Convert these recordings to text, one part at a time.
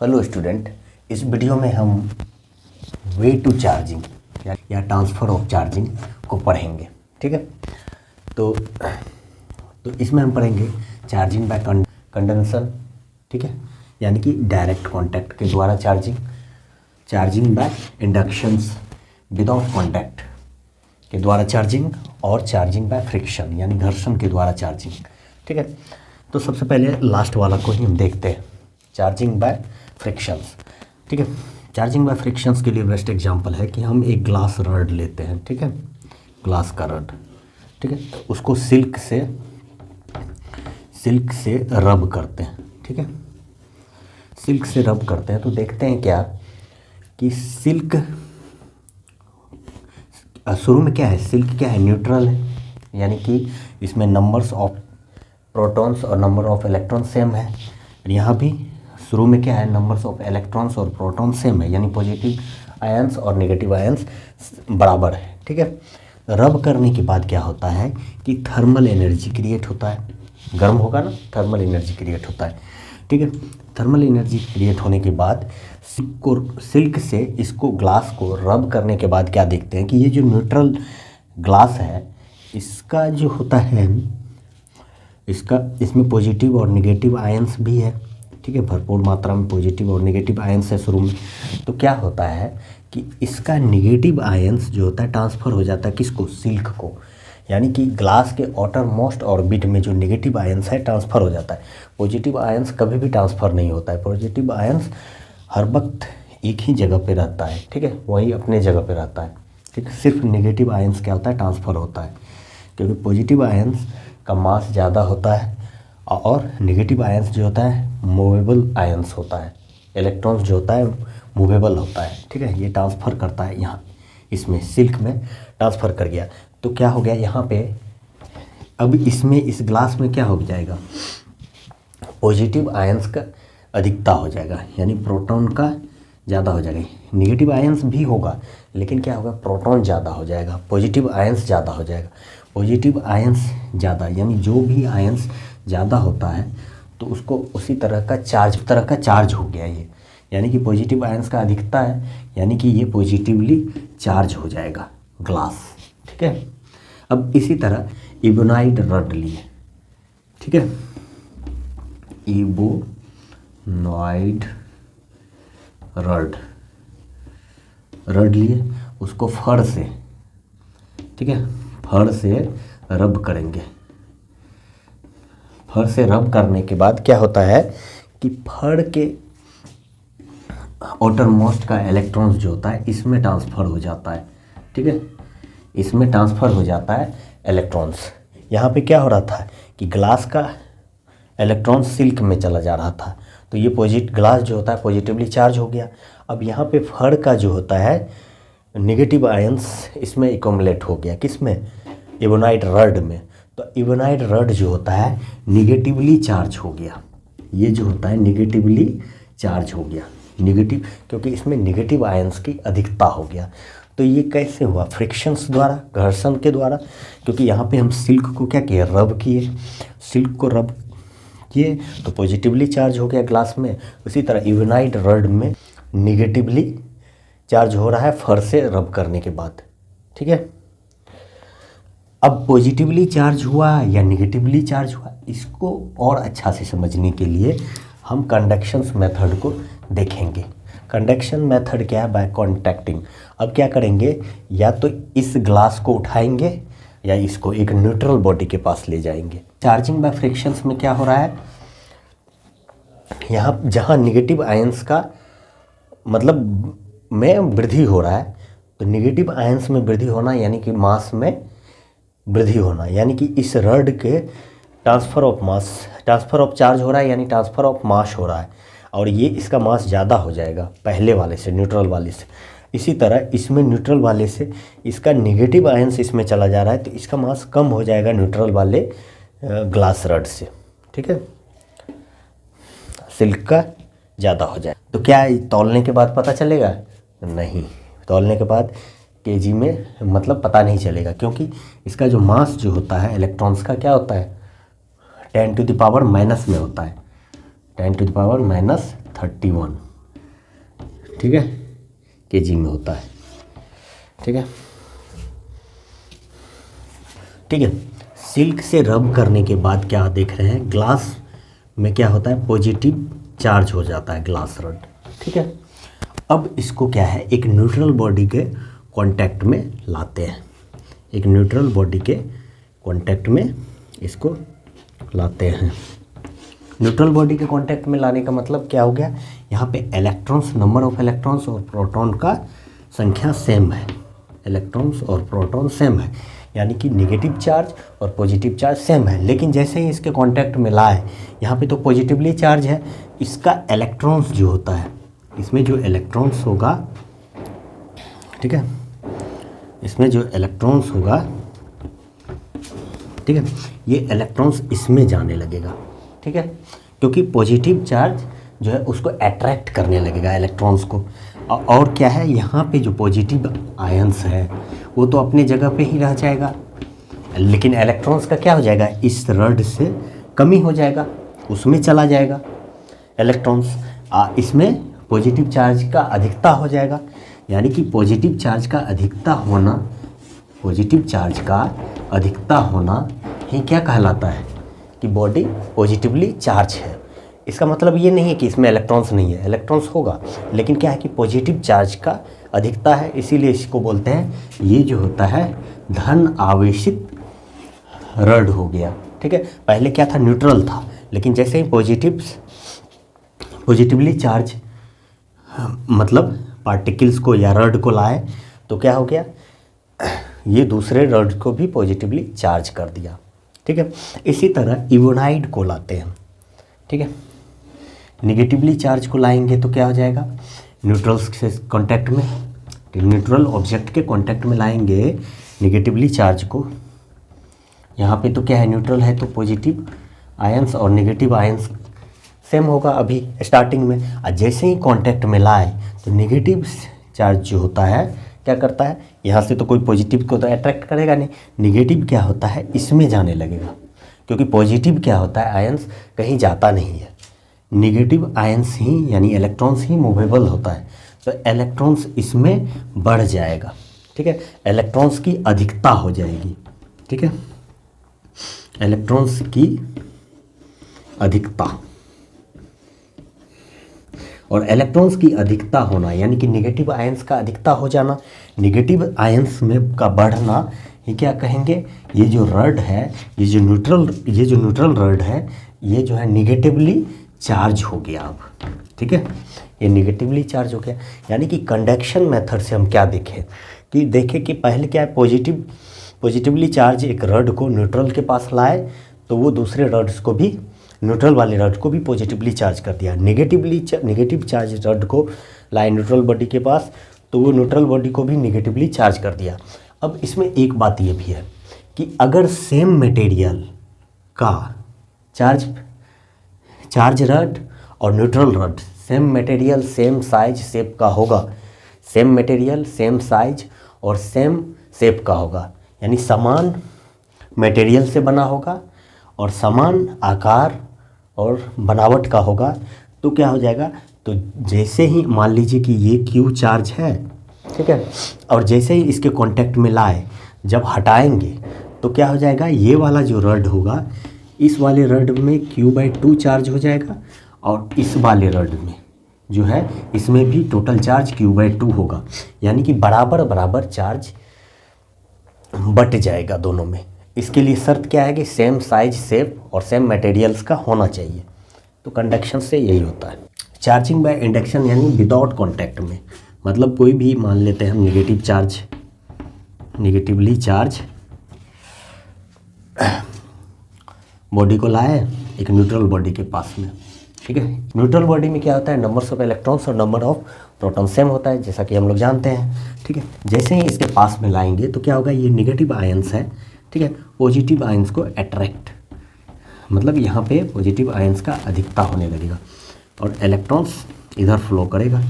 Hello student, इस video में हम वे टू चार्जिंग या ट्रांसफ़र ऑफ चार्जिंग को पढ़ेंगे। ठीक है, तो इसमें हम पढ़ेंगे चार्जिंग बाय कंडक्शन। ठीक है, यानी कि डायरेक्ट कांटेक्ट के द्वारा charging, charging by inductions without contact के द्वारा चार्जिंग, और चार्जिंग बाय फ्रिक्शन यानी घर्षण के द्वारा चार्जिंग। ठीक है, तो सबसे पहले लास्ट वाला को ही हम देखते हैं, चार्जिंग बाय फ्रिक्शंस। ठीक है, चार्जिंग बाय फ्रिक्शंस के लिए बेस्ट एग्जांपल है कि हम एक ग्लास रड लेते हैं। ठीक है, ग्लास का रड, ठीक है, उसको सिल्क से रब करते हैं। ठीक है, सिल्क से रब करते हैं तो देखते हैं क्या कि सिल्क शुरू में क्या है, सिल्क क्या है, न्यूट्रल है, यानी कि इसमें नंबर्स ऑफ प्रोटॉन्स और नंबर ऑफ इलेक्ट्रॉन्स सेम है। यहाँ भी शुरू में क्या है, नंबर्स ऑफ इलेक्ट्रॉन्स और प्रोटॉन सेम है, यानी पॉजिटिव आयंस और नेगेटिव आयंस बराबर है। ठीक है, रब करने के बाद क्या होता है कि थर्मल एनर्जी क्रिएट होता है, गर्म होगा ना, थर्मल एनर्जी क्रिएट होता है। ठीक है, थर्मल एनर्जी क्रिएट होने के बाद सिल्क से इसको ग्लास को रब करने के बाद क्या देखते हैं कि ये जो न्यूट्रल ग्लास है इसका जो होता है, इसमें पॉजिटिव और नेगेटिव आयंस भी है। ठीक है, भरपूर मात्रा में पॉजिटिव और नेगेटिव आयंस है शुरू में। तो क्या होता है कि इसका नेगेटिव आयंस जो होता है ट्रांसफ़र हो जाता है किसको, सिल्क को, यानी कि ग्लास के आउटर मोस्ट ऑर्बिट में जो नेगेटिव आयंस है ट्रांसफ़र हो जाता है। पॉजिटिव आयंस कभी भी ट्रांसफ़र नहीं होता है, पॉजिटिव आयंस हर वक्त एक ही जगह पे रहता है। ठीक है, वही अपने जगह पे रहता है। ठीक है, सिर्फ नेगेटिव आयंस क्या होता है, ट्रांसफ़र होता है, क्योंकि पॉजिटिव आयंस का मास ज़्यादा होता है और नेगेटिव आयंस जो होता है मूवेबल आयंस होता है, इलेक्ट्रॉन्स जो होता है मूवेबल होता है। ठीक है, ये ट्रांसफ़र करता है, यहाँ इसमें सिल्क में ट्रांसफ़र कर गया। तो क्या हो गया यहाँ पे, अब इसमें इस ग्लास में क्या हो जाएगा, पॉजिटिव आयंस का अधिकता हो जाएगा, यानी प्रोटॉन का ज़्यादा हो जाएगा। नेगेटिव आयंस भी होगा लेकिन क्या होगा, प्रोटॉन ज़्यादा हो जाएगा, पॉजिटिव आयंस ज़्यादा हो जाएगा। पॉजिटिव आयंस ज़्यादा यानी जो भी आयंस ज़्यादा होता है तो उसको उसी तरह का चार्ज हो गया ये, यानी कि पॉजिटिव आयंस का अधिकता है, यानी कि ये पॉजिटिवली चार्ज हो जाएगा ग्लास। ठीक है, अब इसी तरह इबोनाइट रड लिए। ठीक है, इबोनाइट रड लिए, उसको फर से, ठीक है, फर से रब करेंगे। फर से रब करने के बाद क्या होता है कि फर के आउटर मोस्ट का इलेक्ट्रॉन्स जो होता है इसमें ट्रांसफ़र हो जाता है। ठीक है, इसमें ट्रांसफ़र हो जाता है इलेक्ट्रॉन्स। यहाँ पे क्या हो रहा था कि ग्लास का इलेक्ट्रॉन सिल्क में चला जा रहा था, तो ये ग्लास जो होता है पॉजिटिवली चार्ज हो गया। अब यहाँ पे फर का जो होता है नेगेटिव आयंस इसमें एक्युमुलेट हो गया, किसमें, इबोनाइट रड में। तो इबोनाइट रड जो होता है निगेटिवली चार्ज हो गया, ये जो होता है निगेटिवली चार्ज हो गया, निगेटिव, क्योंकि इसमें नेगेटिव आयंस की अधिकता हो गया। तो ये कैसे हुआ, फ्रिक्शंस द्वारा, घर्षण के द्वारा, क्योंकि यहाँ पे हम सिल्क को क्या किए, रब किए, सिल्क को रब किए तो पॉजिटिवली चार्ज हो गया ग्लास में। उसी तरह इबोनाइट रड में निगेटिवली चार्ज हो रहा है फर से रब करने के बाद। ठीक है, अब पॉजिटिवली चार्ज हुआ या नेगेटिवली चार्ज हुआ, इसको और अच्छा से समझने के लिए हम कंडक्शंस मेथड को देखेंगे। कंडक्शन मेथड क्या है, बाय कॉन्टैक्टिंग। अब क्या करेंगे, या तो इस ग्लास को उठाएंगे या इसको एक न्यूट्रल बॉडी के पास ले जाएंगे। चार्जिंग बाय फ्रिक्शंस में क्या हो रहा है, यहाँ जहाँ नेगेटिव आयंस का मतलब में वृद्धि हो रहा है, तो नेगेटिव आयंस में वृद्धि होना यानी कि मास में वृद्धि होना, यानी कि इस रड के ट्रांसफ़र ऑफ चार्ज हो रहा है, यानी ट्रांसफ़र ऑफ मास हो रहा है, और ये इसका मास ज़्यादा हो जाएगा पहले वाले से, न्यूट्रल वाले से। इसी तरह इसमें न्यूट्रल वाले से इसका नेगेटिव आयंस इसमें चला जा रहा है, तो इसका मास कम हो जाएगा न्यूट्रल वाले ग्लास रड से। ठीक है, सिल्क का ज़्यादा हो जाए। तो क्या तौलने के बाद पता चलेगा, नहीं, तौलने के बाद केजी में मतलब पता नहीं चलेगा, क्योंकि इसका जो मास जो होता है इलेक्ट्रॉन्स का क्या होता है, 10⁻⁻⁻ में होता है, 10⁻⁻31। ठीक है, केजी में होता है। ठीक है, ठीक है। सिल्क से रब करने के बाद क्या देख रहे हैं, ग्लास में क्या होता है, पॉजिटिव चार्ज हो जाता है ग्लास रड। ठीक है, अब इसको क्या है, एक न्यूट्रल बॉडी के कांटेक्ट में लाते हैं, एक न्यूट्रल बॉडी के कांटेक्ट में इसको लाते हैं। न्यूट्रल बॉडी के कांटेक्ट में लाने का मतलब क्या हो गया, यहाँ पे इलेक्ट्रॉन्स, नंबर ऑफ इलेक्ट्रॉन्स और प्रोटॉन का संख्या सेम है, इलेक्ट्रॉन्स और प्रोटॉन सेम है, यानी कि नेगेटिव चार्ज और पॉजिटिव चार्ज सेम है। लेकिन जैसे ही इसके कांटेक्ट में लाए, यहाँ पे तो पॉजिटिवली चार्ज है, इसका इलेक्ट्रॉन्स जो होता है, इसमें जो इलेक्ट्रॉन्स होगा, ठीक है, इसमें जो इलेक्ट्रॉन्स होगा, ठीक है, ये इलेक्ट्रॉन्स इसमें जाने लगेगा। ठीक है, क्योंकि पॉजिटिव चार्ज जो है उसको अट्रैक्ट करने लगेगा इलेक्ट्रॉन्स को। और क्या है, यहाँ पे जो पॉजिटिव आयंस है वो तो अपने जगह पे ही रह जाएगा, लेकिन इलेक्ट्रॉन्स का क्या हो जाएगा, इस रड से कमी हो जाएगा, उसमें चला जाएगा इलेक्ट्रॉन्स, इसमें पॉजिटिव चार्ज का अधिकता हो जाएगा। यानी कि पॉजिटिव चार्ज का अधिकता होना, पॉजिटिव चार्ज का अधिकता होना ही क्या कहलाता है कि बॉडी पॉजिटिवली चार्ज है। इसका मतलब ये नहीं है कि इसमें इलेक्ट्रॉन्स नहीं है, इलेक्ट्रॉन्स होगा, लेकिन क्या है कि पॉजिटिव चार्ज का अधिकता है, इसीलिए इसको बोलते हैं, ये जो होता है धन आवेशित रड हो गया। ठीक है, पहले क्या था, न्यूट्रल था, लेकिन जैसे ही पॉजिटिवली चार्ज मतलब पार्टिकल्स को या रड को लाए तो क्या हो गया, ये दूसरे रड को भी पॉजिटिवली चार्ज कर दिया। ठीक है, इसी तरह इवोनाइड को लाते हैं। ठीक है, निगेटिवली चार्ज को लाएंगे तो क्या हो जाएगा, न्यूट्रल से कांटेक्ट में, न्यूट्रल ऑब्जेक्ट के कांटेक्ट में लाएंगे निगेटिवली चार्ज को। यहाँ पे तो क्या है, न्यूट्रल है तो पॉजिटिव आयंस और नेगेटिव आयंस सेम होगा अभी स्टार्टिंग में, और जैसे ही कांटेक्ट में लाए तो नेगेटिव चार्ज जो होता है क्या करता है, यहाँ से तो कोई पॉजिटिव को तो अट्रैक्ट करेगा नहीं, नेगेटिव क्या होता है, इसमें जाने लगेगा, क्योंकि पॉजिटिव क्या होता है, आयंस कहीं जाता नहीं है, नेगेटिव आयंस ही यानी इलेक्ट्रॉन्स ही मूवेबल होता है, तो इलेक्ट्रॉन्स इसमें बढ़ जाएगा। ठीक है, इलेक्ट्रॉन्स की अधिकता हो जाएगी। ठीक है, इलेक्ट्रॉन्स की अधिकता, और इलेक्ट्रॉन्स की अधिकता होना यानी कि नेगेटिव आयंस का अधिकता हो जाना, नेगेटिव आयंस में का बढ़ना, ये क्या कहेंगे, ये जो रड है, ये जो न्यूट्रल रड है, ये जो है नेगेटिवली चार्ज हो गया अब। ठीक है, ये नेगेटिवली चार्ज हो गया, यानी कि कंडक्शन मेथड से हम क्या देखें कि पहले क्या है, पॉजिटिवली चार्ज एक रड को न्यूट्रल के पास लाए तो वो दूसरे रड्स को भी, न्यूट्रल वाले रड को भी पॉजिटिवली चार्ज कर दिया। नेगेटिव चार्ज रड को लाए न्यूट्रल बॉडी के पास तो वो न्यूट्रल बॉडी को भी नेगेटिवली चार्ज कर दिया। अब इसमें एक बात ये भी है कि अगर सेम मटेरियल का चार्ज रड और neutral rod same material same size shape का होगा, सेम मटेरियल सेम साइज और सेम शेप का होगा, यानी समान मटेरियल से बना होगा और समान आकार और बनावट का होगा, तो क्या हो जाएगा, तो जैसे ही मान लीजिए कि ये क्यू चार्ज है, ठीक है, और जैसे ही इसके कांटेक्ट में लाए, जब हटाएंगे तो क्या हो जाएगा, ये वाला जो रड होगा, इस वाले रड में Q/2 चार्ज हो जाएगा, और इस वाले रड में जो है इसमें भी टोटल चार्ज Q/2 होगा, यानी कि बराबर चार्ज बट जाएगा दोनों में। इसके लिए शर्त क्या है कि सेम साइज शेप और सेम मटेरियल्स का होना चाहिए, तो कंडक्शन से यही होता है। चार्जिंग बाय इंडक्शन यानी विदाउट कांटेक्ट में, मतलब कोई भी मान लेते हैं हम नेगेटिवली चार्ज बॉडी को लाए एक न्यूट्रल बॉडी के पास में। ठीक है, न्यूट्रल बॉडी में क्या होता है, नंबर्स ऑफ इलेक्ट्रॉन्स और नंबर ऑफ प्रोटॉन सेम होता है, जैसा कि हम लोग जानते हैं। ठीक है, जैसे ही इसके पास में लाएंगे तो क्या होगा, ये नेगेटिव आयंस है, ठीक है, पॉजिटिव आयंस को अट्रैक्ट, मतलब यहाँ पे पॉजिटिव आयंस का अधिकता होने लगेगा और इलेक्ट्रॉन्स इधर फ्लो करेगा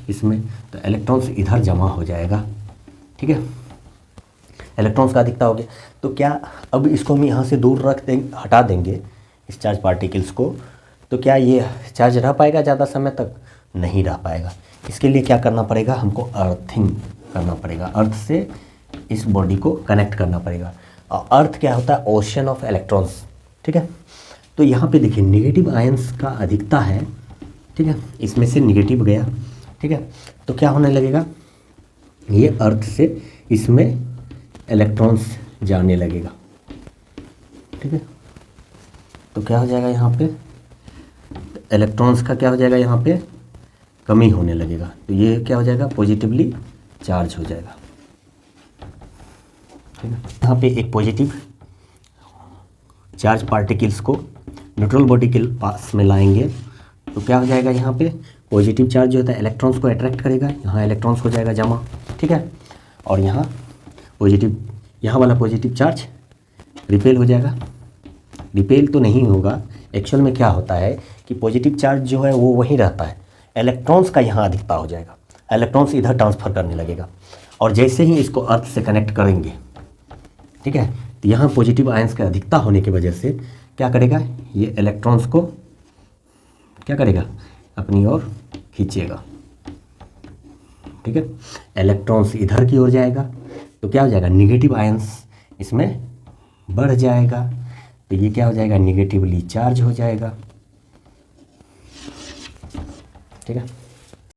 इसमें, तो इलेक्ट्रॉन्स इधर जमा हो जाएगा। ठीक है, इलेक्ट्रॉन्स का अधिकता हो गया, तो क्या अब इसको हम यहाँ से दूर हटा देंगे इस चार्ज पार्टिकल्स को, तो क्या ये चार्ज रह पाएगा ज़्यादा समय तक, नहीं रह पाएगा। इसके लिए क्या करना पड़ेगा, हमको अर्थिंग करना पड़ेगा, अर्थ से इस बॉडी को कनेक्ट करना पड़ेगा। और अर्थ क्या होता है, ओशन ऑफ इलेक्ट्रॉन्स, ठीक है। तो यहाँ पे देखिए नेगेटिव आयंस का अधिकता है, ठीक है, इसमें से नेगेटिव गया, ठीक है, तो क्या होने लगेगा, ये अर्थ से इसमें इलेक्ट्रॉन्स जाने लगेगा, ठीक है। तो क्या हो जाएगा यहाँ पे, इलेक्ट्रॉन्स का क्या हो जाएगा, यहाँ पे कमी होने लगेगा। तो ये क्या हो जाएगा, पॉजिटिवली चार्ज हो जाएगा, ठीक है। यहाँ पे एक पॉजिटिव चार्ज पार्टिकल्स को न्यूट्रल बॉडी के पास में लाएंगे तो क्या हो जाएगा, यहाँ पे पॉजिटिव चार्ज जो होता है इलेक्ट्रॉन्स को अट्रैक्ट करेगा, यहाँ इलेक्ट्रॉन्स हो जाएगा जमा, ठीक है। और यहाँ पॉजिटिव, यहाँ वाला पॉजिटिव चार्ज रिपेल हो जाएगा। रिपेल तो नहीं होगा, एक्चुअल में क्या होता है कि पॉजिटिव चार्ज जो है वो वहीं रहता है, इलेक्ट्रॉन्स का यहाँ अधिकता हो जाएगा, इलेक्ट्रॉन्स इधर ट्रांसफ़र करने लगेगा। और जैसे ही इसको अर्थ से कनेक्ट करेंगे, ठीक है, तो यहाँ पॉजिटिव आयंस का अधिकता होने की वजह से क्या करेगा, ये इलेक्ट्रॉन्स को क्या करेगा, अपनी ओर खींचेगा, ठीक है। इलेक्ट्रॉन्स इधर की ओर जाएगा तो क्या हो जाएगा, निगेटिव आयंस इसमें बढ़ जाएगा, तो ये क्या हो जाएगा, निगेटिवली चार्ज हो जाएगा, ठीक है।